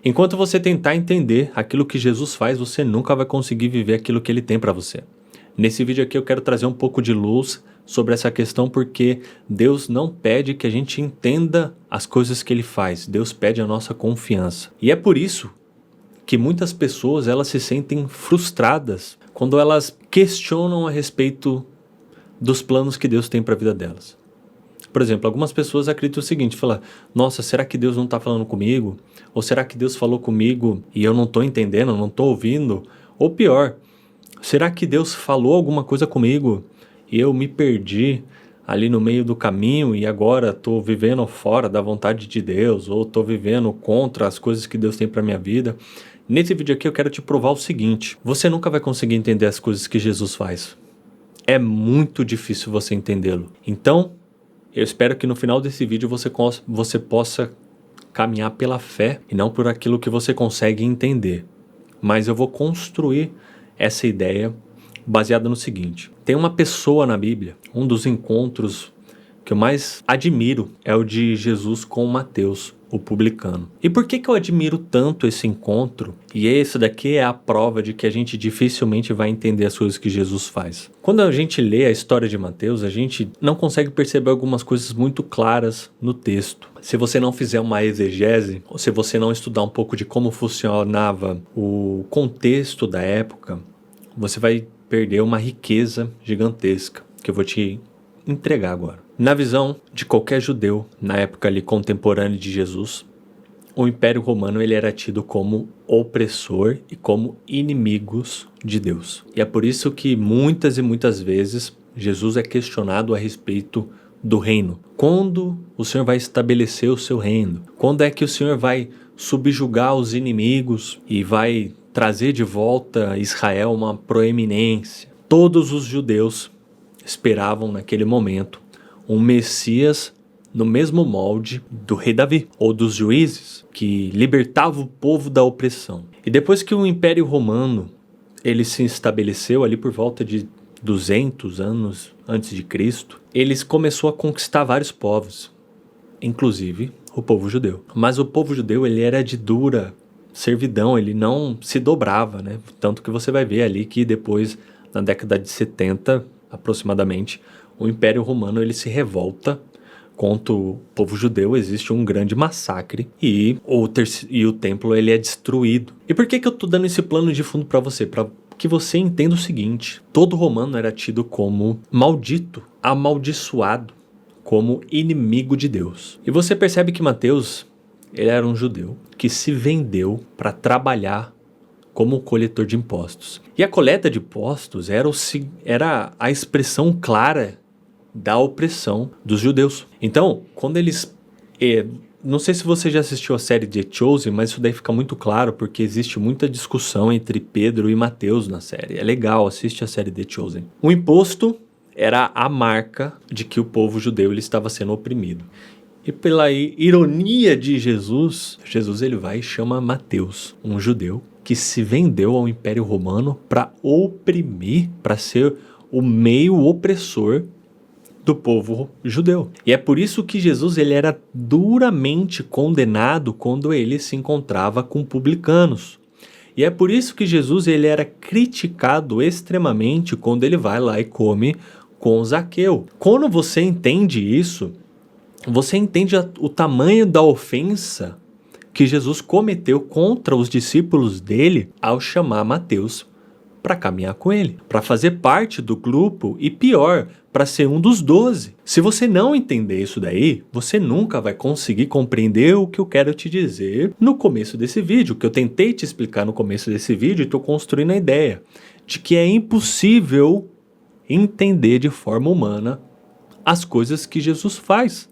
Enquanto você tentar entender aquilo que Jesus faz, você nunca vai conseguir viver aquilo que ele tem para você. Nesse vídeo aqui eu quero trazer um pouco de luz sobre essa questão, porque Deus não pede que a gente entenda as coisas que ele faz. Deus pede a nossa confiança. E é por isso que muitas pessoas elas se sentem frustradas quando elas questionam a respeito dos planos que Deus tem para a vida delas. Por exemplo, algumas pessoas acreditam o seguinte, falam, nossa, será que Deus não está falando comigo? Ou será que Deus falou comigo e eu não estou entendendo, não estou ouvindo? Ou pior, será que Deus falou alguma coisa comigo e eu me perdi ali no meio do caminho e agora estou vivendo fora da vontade de Deus ou estou vivendo contra as coisas que Deus tem para minha vida? Nesse vídeo aqui eu quero te provar o seguinte, você nunca vai conseguir entender as coisas que Jesus faz. É muito difícil você entendê-lo. Então, eu espero que no final desse vídeo você possa caminhar pela fé e não por aquilo que você consegue entender. Mas eu vou construir essa ideia baseada no seguinte. Tem uma pessoa na Bíblia, um dos encontros que eu mais admiro é o de Jesus com Mateus, o publicano. E por que eu admiro tanto esse encontro? E esse daqui é a prova de que a gente dificilmente vai entender as coisas que Jesus faz. Quando a gente lê a história de Mateus, a gente não consegue perceber algumas coisas muito claras no texto. Se você não fizer uma exegese, ou se você não estudar um pouco de como funcionava o contexto da época, você vai perder uma riqueza gigantesca que eu vou te entregar agora. Na visão de qualquer judeu, na época ali contemporânea de Jesus, o Império Romano ele era tido como opressor e como inimigos de Deus. E é por isso que muitas e muitas vezes Jesus é questionado a respeito do reino. Quando o Senhor vai estabelecer o seu reino? Quando é que o Senhor vai subjugar os inimigos e vai trazer de volta a Israel uma proeminência? Todos os judeus esperavam naquele momento um Messias no mesmo molde do rei Davi, ou dos juízes, que libertava o povo da opressão. E depois que o Império Romano ele se estabeleceu ali por volta de 200 anos antes de Cristo, eles começou a conquistar vários povos, inclusive o povo judeu. Mas o povo judeu ele era de dura servidão, ele não se dobrava, né? Tanto que você vai ver ali que depois, na década de 70, aproximadamente, o Império Romano ele se revolta contra o povo judeu, existe um grande massacre e o templo ele é destruído. E por que eu estou dando esse plano de fundo para você? Para que você entenda o seguinte, todo romano era tido como maldito, amaldiçoado, como inimigo de Deus. E você percebe que Mateus, ele era um judeu que se vendeu para trabalhar como coletor de impostos. E a coleta de impostos era a expressão clara da opressão dos judeus. Então, quando eles... não sei se você já assistiu a série The Chosen, mas isso daí fica muito claro, porque existe muita discussão entre Pedro e Mateus na série. É legal, assiste a série The Chosen. O imposto era a marca de que o povo judeu ele estava sendo oprimido. E pela ironia de Jesus ele vai e chama Mateus, um judeu, que se vendeu ao Império Romano para oprimir, para ser o meio opressor do povo judeu. E é por isso que Jesus ele era duramente condenado quando ele se encontrava com publicanos. E é por isso que Jesus ele era criticado extremamente quando ele vai lá e come com Zaqueu. Quando você entende isso, você entende o tamanho da ofensa que Jesus cometeu contra os discípulos dele ao chamar Mateus para caminhar com ele, para fazer parte do grupo e pior, para ser um dos 12. Se você não entender isso daí, você nunca vai conseguir compreender o que eu quero te dizer no começo desse vídeo, que eu tentei te explicar no começo desse vídeo e estou construindo a ideia de que é impossível entender de forma humana as coisas que Jesus faz.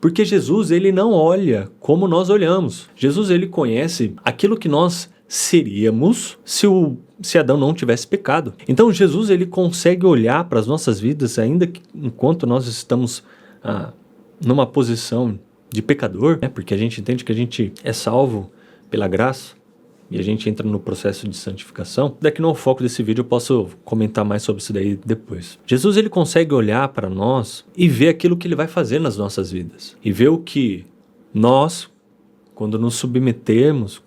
Porque Jesus ele não olha como nós olhamos. Jesus ele conhece aquilo que nós seríamos se Adão não tivesse pecado. Então Jesus ele consegue olhar para as nossas vidas ainda que, enquanto nós estamos numa posição de pecador, né? Porque a gente entende que a gente é salvo pela graça e a gente entra no processo de santificação. Daqui no foco desse vídeo eu posso comentar mais sobre isso daí depois. Jesus ele consegue olhar para nós e ver aquilo que ele vai fazer nas nossas vidas. E ver o que nós, quando nos submetermos,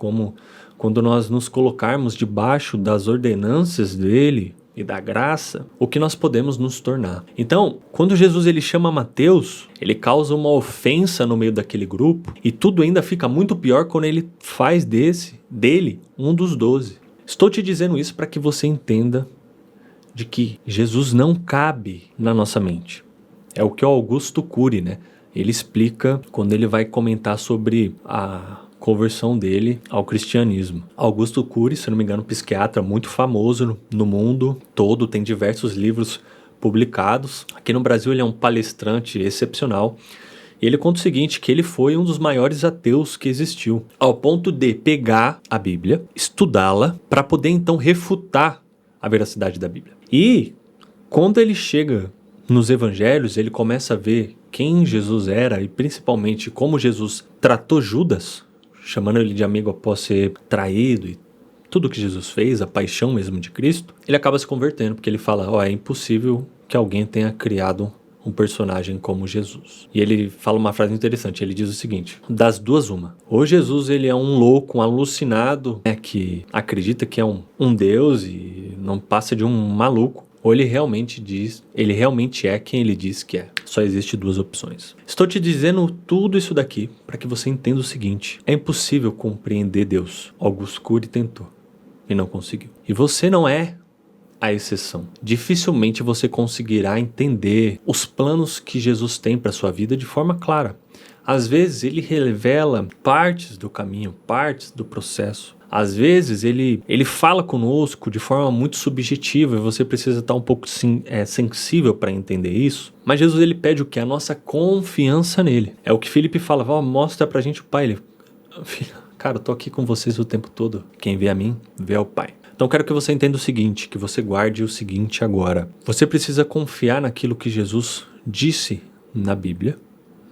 quando nós nos colocarmos debaixo das ordenanças dele e da graça, o que nós podemos nos tornar. Então, quando Jesus ele chama Mateus, ele causa uma ofensa no meio daquele grupo, e tudo ainda fica muito pior quando ele faz dele um dos 12. Estou te dizendo isso para que você entenda de que Jesus não cabe na nossa mente. É o que o Augusto Cury, né? Ele explica quando ele vai comentar sobre a conversão dele ao cristianismo. Augusto Cury, se não me engano, um psiquiatra muito famoso no mundo todo, tem diversos livros publicados. Aqui no Brasil ele é um palestrante excepcional. E ele conta o seguinte, que ele foi um dos maiores ateus que existiu, ao ponto de pegar a Bíblia, estudá-la, para poder então refutar a veracidade da Bíblia. E quando ele chega nos evangelhos, ele começa a ver quem Jesus era e principalmente como Jesus tratou Judas, chamando ele de amigo após ser traído e tudo que Jesus fez, a paixão mesmo de Cristo, ele acaba se convertendo, porque ele fala, é impossível que alguém tenha criado um personagem como Jesus. E ele fala uma frase interessante, ele diz o seguinte, das duas uma, ou Jesus ele é um louco, um alucinado, né, que acredita que é um Deus e não passa de um maluco, ou ele realmente é quem ele diz que é. Só existe duas opções. Estou te dizendo tudo isso daqui para que você entenda o seguinte, é impossível compreender Deus. Augusto Cury tentou e não conseguiu. E você não é a exceção. Dificilmente você conseguirá entender os planos que Jesus tem para sua vida de forma clara. Às vezes ele revela partes do caminho, partes do processo. Às vezes ele fala conosco de forma muito subjetiva e você precisa estar um pouco sensível para entender isso. Mas Jesus ele pede o que? A nossa confiança nele. É o que Filipe fala, mostra pra gente o Pai. Ele, cara, eu tô aqui com vocês o tempo todo. Quem vê a mim, vê ao Pai. Então quero que você entenda o seguinte, que você guarde o seguinte agora. Você precisa confiar naquilo que Jesus disse na Bíblia,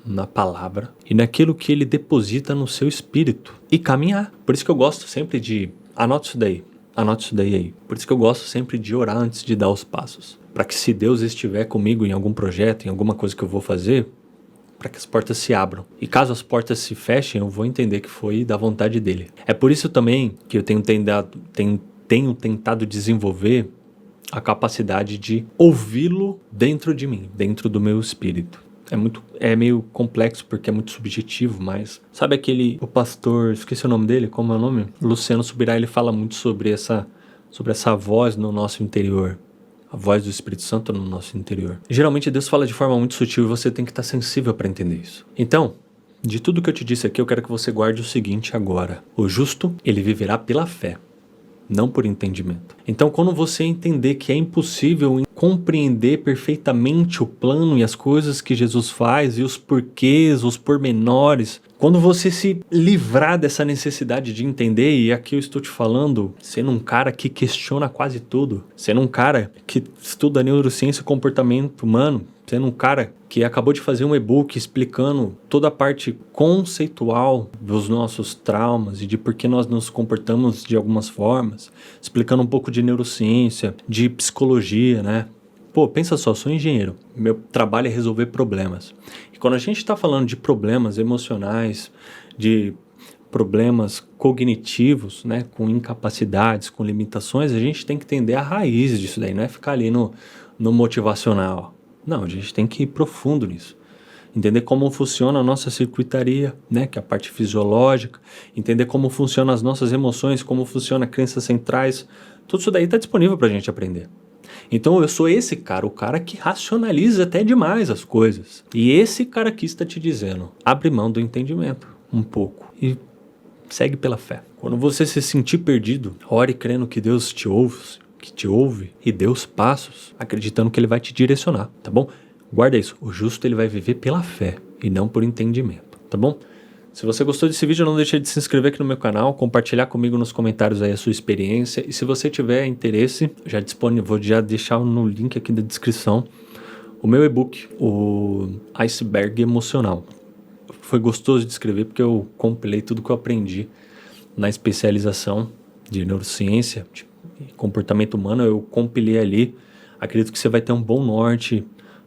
na palavra e naquilo que ele deposita no seu espírito e caminhar. Por isso que eu gosto sempre de... Anote isso daí aí. Por isso que eu gosto sempre de orar antes de dar os passos. Para que se Deus estiver comigo em algum projeto, em alguma coisa que eu vou fazer, para que as portas se abram. E caso as portas se fechem, eu vou entender que foi da vontade dele. É por isso também que eu tenho tentado desenvolver a capacidade de ouvi-lo dentro de mim, dentro do meu espírito. É meio complexo porque é muito subjetivo, mas sabe o pastor, esqueci o nome dele, como é o nome? Luciano Subirá, ele fala muito sobre essa voz no nosso interior, a voz do Espírito Santo no nosso interior. Geralmente Deus fala de forma muito sutil e você tem que estar sensível para entender isso. Então, de tudo que eu te disse aqui, eu quero que você guarde o seguinte agora. O justo, ele viverá pela fé, não por entendimento. Então, quando você entender que é impossível compreender perfeitamente o plano e as coisas que Jesus faz e os porquês, os pormenores, quando você se livrar dessa necessidade de entender, e aqui eu estou te falando, sendo um cara que questiona quase tudo, sendo um cara que estuda neurociência e comportamento humano, sendo um cara que acabou de fazer um e-book explicando toda a parte conceitual dos nossos traumas e de por que nós nos comportamos de algumas formas, explicando um pouco de neurociência, de psicologia, né? Pô, pensa só, sou engenheiro, meu trabalho é resolver problemas. E quando a gente está falando de problemas emocionais, de problemas cognitivos, né, com incapacidades, com limitações, a gente tem que entender a raiz disso daí, não é ficar ali no motivacional. Não, a gente tem que ir profundo nisso. Entender como funciona a nossa circuitaria, né, que é a parte fisiológica, entender como funcionam as nossas emoções, como funcionam crenças centrais, tudo isso daí está disponível para a gente aprender. Então eu sou esse cara, o cara que racionaliza até demais as coisas. E esse cara aqui está te dizendo, abre mão do entendimento um pouco e segue pela fé. Quando você se sentir perdido, ore crendo que Deus te ouve e dê os passos, acreditando que ele vai te direcionar, tá bom? Guarda isso, o justo ele vai viver pela fé e não por entendimento, tá bom? Se você gostou desse vídeo, não deixe de se inscrever aqui no meu canal, compartilhar comigo nos comentários aí a sua experiência, e se você tiver interesse, vou já deixar no link aqui da descrição o meu e-book, o Iceberg Emocional. Foi gostoso de escrever porque eu compilei tudo que eu aprendi na especialização de neurociência e comportamento humano, eu compilei ali. Acredito que você vai ter um bom norte,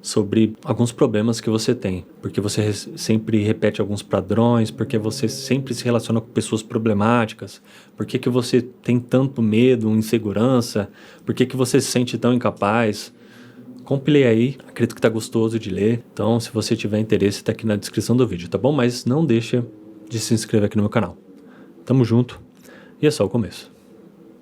sobre alguns problemas que você tem, porque você sempre repete alguns padrões, porque você sempre se relaciona com pessoas problemáticas, por que que você tem tanto medo, insegurança, por que que você se sente tão incapaz. Compilei aí, acredito que tá gostoso de ler, então se você tiver interesse tá aqui na descrição do vídeo, tá bom? Mas não deixa de se inscrever aqui no meu canal. Tamo junto e é só o começo.